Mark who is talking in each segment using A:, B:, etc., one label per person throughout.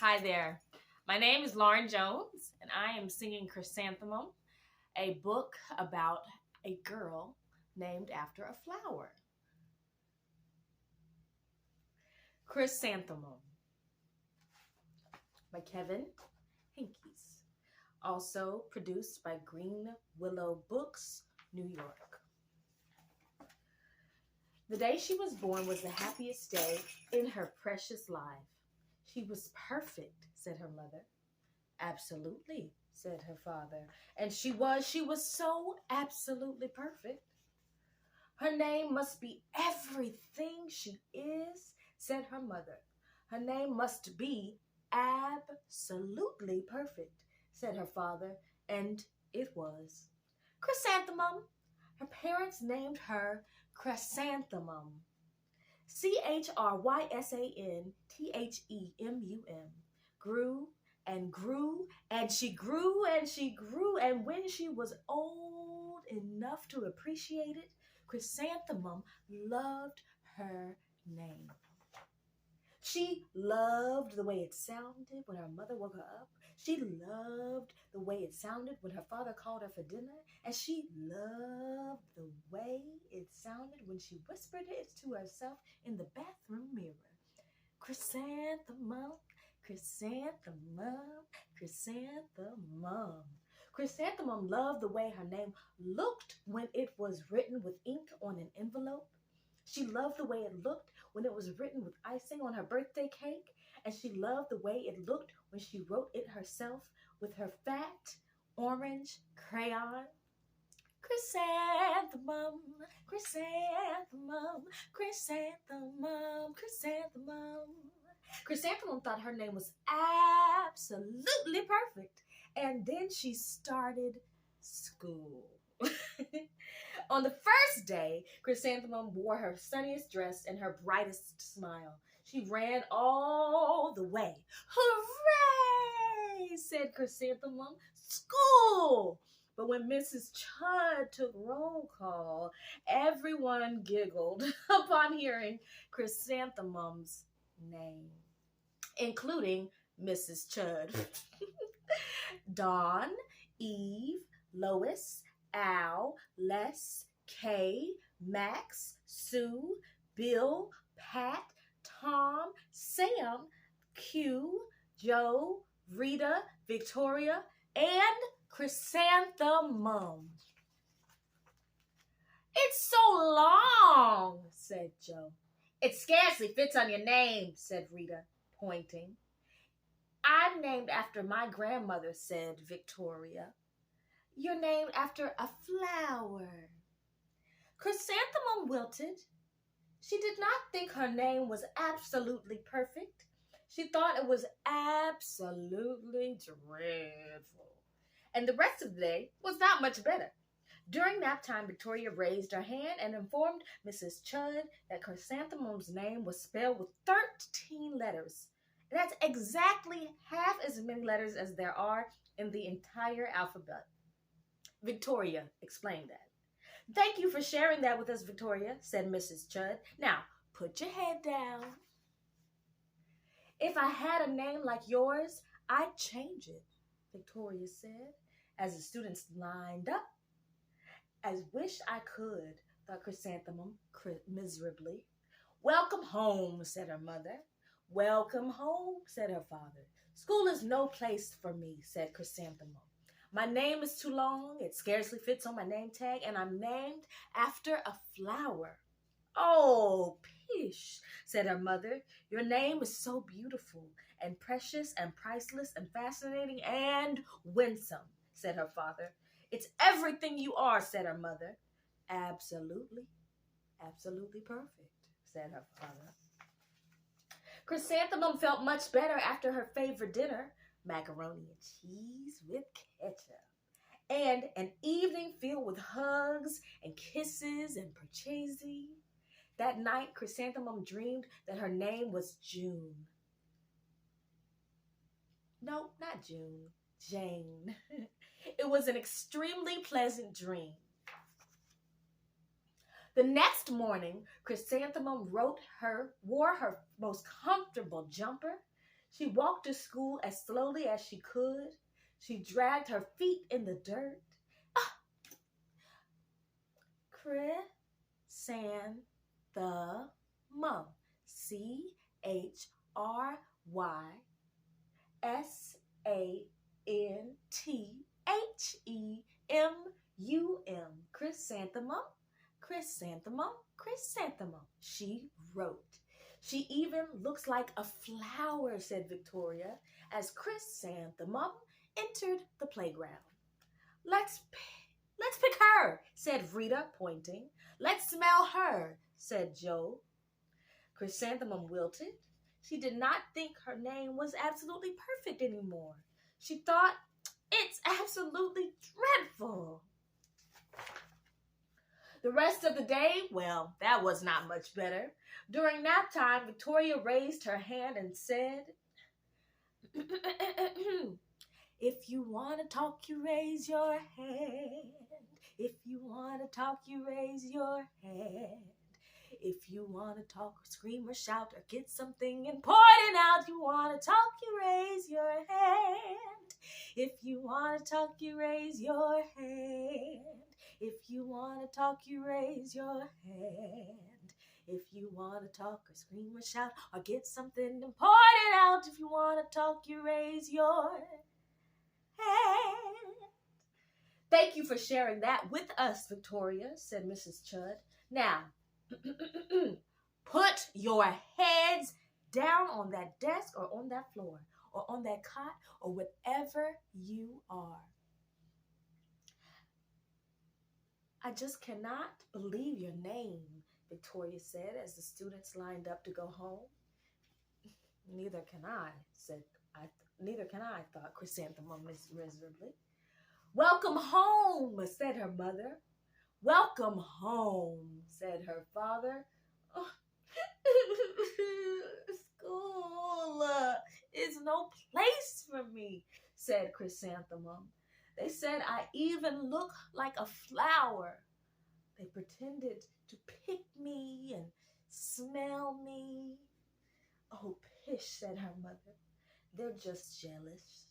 A: Hi there. My name is Lauren Jones, and I am singing Chrysanthemum, a book about a girl named after a flower. Chrysanthemum by Kevin Henkes. Also produced by Green Willow Books, New York. The day she was born was the happiest day in her precious life. She was perfect, said her mother. Absolutely, said her father. And she was so absolutely perfect. Her name must be everything she is, said her mother. Her name must be absolutely perfect, said her father, and it was. Chrysanthemum. Her parents named her Chrysanthemum. Chrysanthemum. Grew and grew, and she grew and she grew, and when she was old enough to appreciate it, Chrysanthemum loved her name. She loved the way it sounded when her mother woke her up. She loved the way it sounded when her father called her for dinner. And she loved the way it sounded when she whispered it to herself in the bathroom mirror. Chrysanthemum, chrysanthemum, chrysanthemum. Chrysanthemum loved the way her name looked when it was written with ink on an envelope. She loved the way it looked when it was written with icing on her birthday cake, and she loved the way it looked when she wrote it herself with her fat orange crayon. Chrysanthemum, chrysanthemum, chrysanthemum, chrysanthemum. Chrysanthemum thought her name was absolutely perfect, and then she started school. On the first day, Chrysanthemum wore her sunniest dress and her brightest smile. She ran all the way. Hooray, said Chrysanthemum. School! But when Mrs. Chud took roll call, everyone giggled upon hearing Chrysanthemum's name, including Mrs. Chud. Dawn, Eve, Lois, Al, Les, Kay, Max, Sue, Bill, Pat, Tom, Sam, Q, Joe, Rita, Victoria, and Chrysanthemum. It's so long, said Joe. It scarcely fits on your name, said Rita, pointing. I'm named after my grandmother, said Victoria. You're named after a flower. Chrysanthemum wilted. She did not think her name was absolutely perfect. She thought it was absolutely dreadful. And the rest of the day was not much better. During nap time, Victoria raised her hand and informed Mrs. Chud that Chrysanthemum's name was spelled with 13 letters. That's exactly half as many letters as there are in the entire alphabet. Victoria explained that. Thank you for sharing that with us, Victoria, said Mrs. Chud. Now, put your head down. If I had a name like yours, I'd change it, Victoria said, as the students lined up. I wish I could, thought Chrysanthemum miserably. Welcome home, said her mother. Welcome home, said her father. School is no place for me, said Chrysanthemum. My name is too long, it scarcely fits on my name tag, and I'm named after a flower. Oh, pish, said her mother. Your name is so beautiful and precious and priceless and fascinating and winsome, said her father. It's everything you are, said her mother. Absolutely, absolutely perfect, said her father. Chrysanthemum felt much better after her favorite dinner, macaroni and cheese with ketchup, and an evening filled with hugs and kisses and purchasing. That night, Chrysanthemum dreamed that her name was June. No, not June, Jane. It was an extremely pleasant dream. The next morning, Chrysanthemum wore her most comfortable jumper. She walked to school as slowly as she could. She dragged her feet in the dirt. Ah, Chrysanthemum. Chrysanthemum. Chrysanthemum. Chrysanthemum. Chrysanthemum. She wrote. She even looks like a flower, said Victoria, as Chrysanthemum entered the playground. Let's pick her, said Rita, pointing. Let's smell her, said Joe. Chrysanthemum wilted. She did not think her name was absolutely perfect anymore. She thought, it's absolutely dreadful. The rest of the day, well, that was not much better. During nap time, Victoria raised her hand and said, if you want to talk, you raise your hand. If you want to talk, you raise your hand. If you want to talk or scream or shout or get something important out, you want to talk, you raise your hand. If you want to talk, you raise your hand. If you want to talk, you raise your hand. If you want to talk or scream or shout or get something important out, if you want to talk, you raise your hand. Thank you for sharing that with us, Victoria, said Mrs. Chudd. Now, put your heads down on that desk or on that floor or on that cot or whatever you are. I just cannot believe your name, Victoria said as the students lined up to go home. Neither can I, thought Chrysanthemum miserably. Welcome home, said her mother. Welcome home, said her father. Oh, school is no place for me, said Chrysanthemum. They said I even look like a flower. They pretended to pick me and smell me. Oh, pish, said her mother. They're just jealous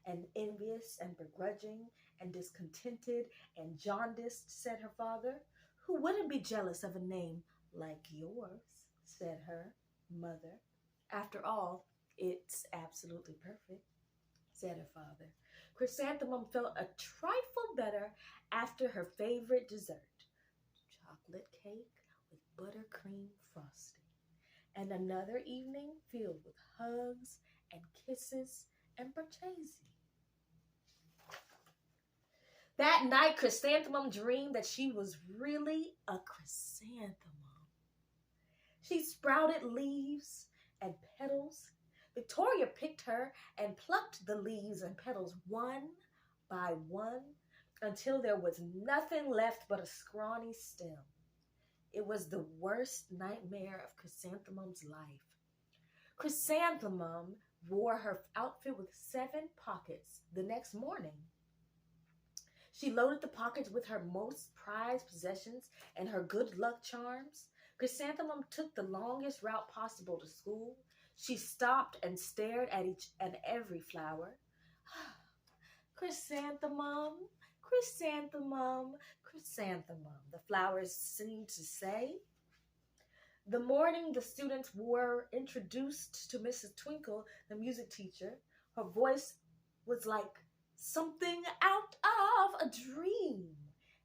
A: and envious and begrudging and discontented and jaundiced, said her father. Who wouldn't be jealous of a name like yours, said her mother. After all, it's absolutely perfect, said her father. Chrysanthemum felt a trifle better after her favorite dessert, chocolate cake with buttercream frosting, and another evening filled with hugs and kisses and purchasing. That night, Chrysanthemum dreamed that she was really a chrysanthemum. She sprouted leaves and petals. Victoria picked her and plucked the leaves and petals one by one until there was nothing left but a scrawny stem. It was the worst nightmare of Chrysanthemum's life. Chrysanthemum wore her outfit with 7 pockets the next morning. She loaded the pockets with her most prized possessions and her good luck charms. Chrysanthemum took the longest route possible to school. She stopped and stared at each and every flower. Chrysanthemum, chrysanthemum, chrysanthemum, the flowers seemed to say. The morning the students were introduced to Mrs. Twinkle, the music teacher, her voice was like something out of a dream,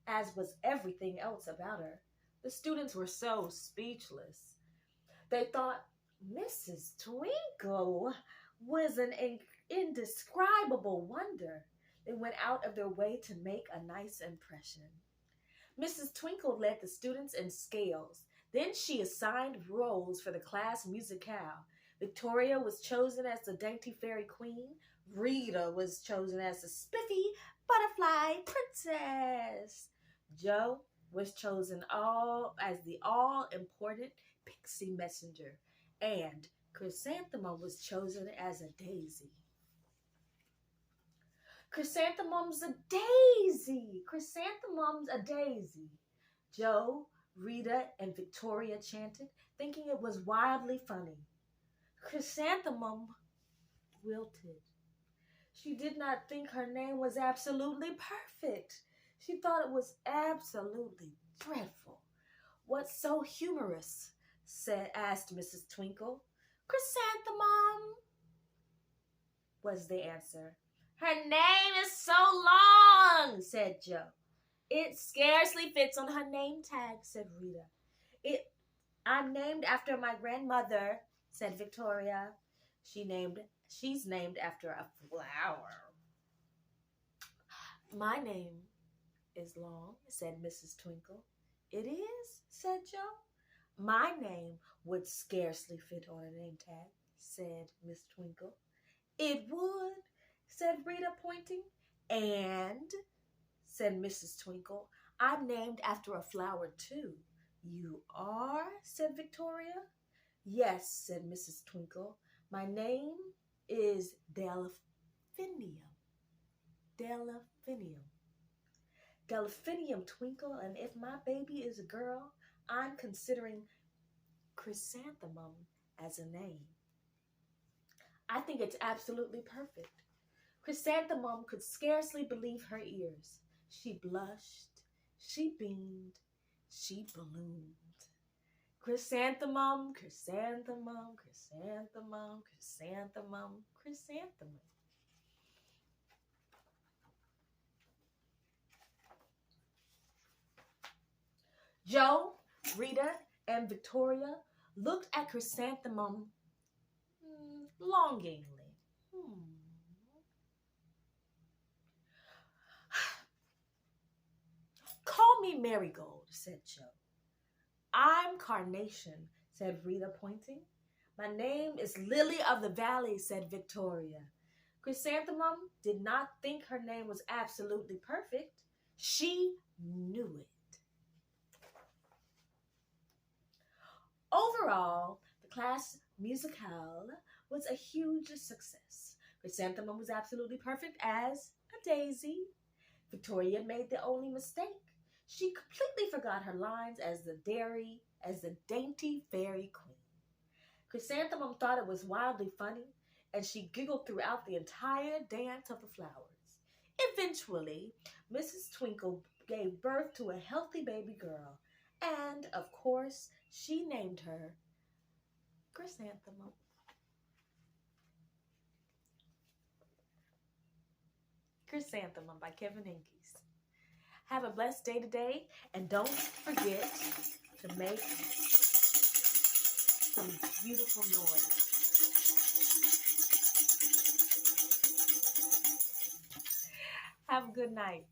A: as was everything else about her. The students were so speechless. They thought Mrs. Twinkle was an indescribable wonder. They went out of their way to make a nice impression. Mrs. Twinkle led the students in scales. Then she assigned roles for the class musicale. Victoria was chosen as the dainty fairy queen. Rita was chosen as the spiffy butterfly princess. Joe was chosen as the all-important pixie messenger. And Chrysanthemum was chosen as a daisy. Chrysanthemum's a daisy! Chrysanthemum's a daisy! Joe, Rita, and Victoria chanted, thinking it was wildly funny. Chrysanthemum wilted. She did not think her name was absolutely perfect. She thought it was absolutely dreadful. "What's so humorous?" asked Mrs. Twinkle. "Chrysanthemum," was the answer. "Her name is so long," said Joe. "It scarcely fits on her name tag," said Rita. "I'm named after my grandmother," said Victoria. She's named after a flower." "My name is long," said Mrs. Twinkle. "It is?" said Joe. "My name would scarcely fit on a name tag," said Miss Twinkle. "It would," said Rita, pointing. "And," said Mrs. Twinkle, "I'm named after a flower, too." "You are?" said Victoria. "Yes," said Mrs. Twinkle. "My name is Delphinium. Delphinium. Delphinium Twinkle, and if my baby is a girl, I'm considering Chrysanthemum as a name. I think it's absolutely perfect." Chrysanthemum could scarcely believe her ears. She blushed, she beamed, she bloomed. Chrysanthemum, chrysanthemum, chrysanthemum, chrysanthemum, chrysanthemum. Joe, Rita, and Victoria looked at Chrysanthemum longingly. "Call me Marigold," said Joe. "I'm Carnation," said Rita, pointing. "My name is Lily of the Valley," said Victoria. Chrysanthemum did not think her name was absolutely perfect. She knew it. Overall, the class musicale was a huge success. Chrysanthemum was absolutely perfect as a daisy. Victoria made the only mistake. She completely forgot her lines as the dainty fairy queen. Chrysanthemum thought it was wildly funny, and she giggled throughout the entire dance of the flowers. Eventually, Mrs. Twinkle gave birth to a healthy baby girl, and, of course, she named her Chrysanthemum. Chrysanthemum by Kevin Henkes. Have a blessed day today, and don't forget to make some beautiful noise. Have a good night.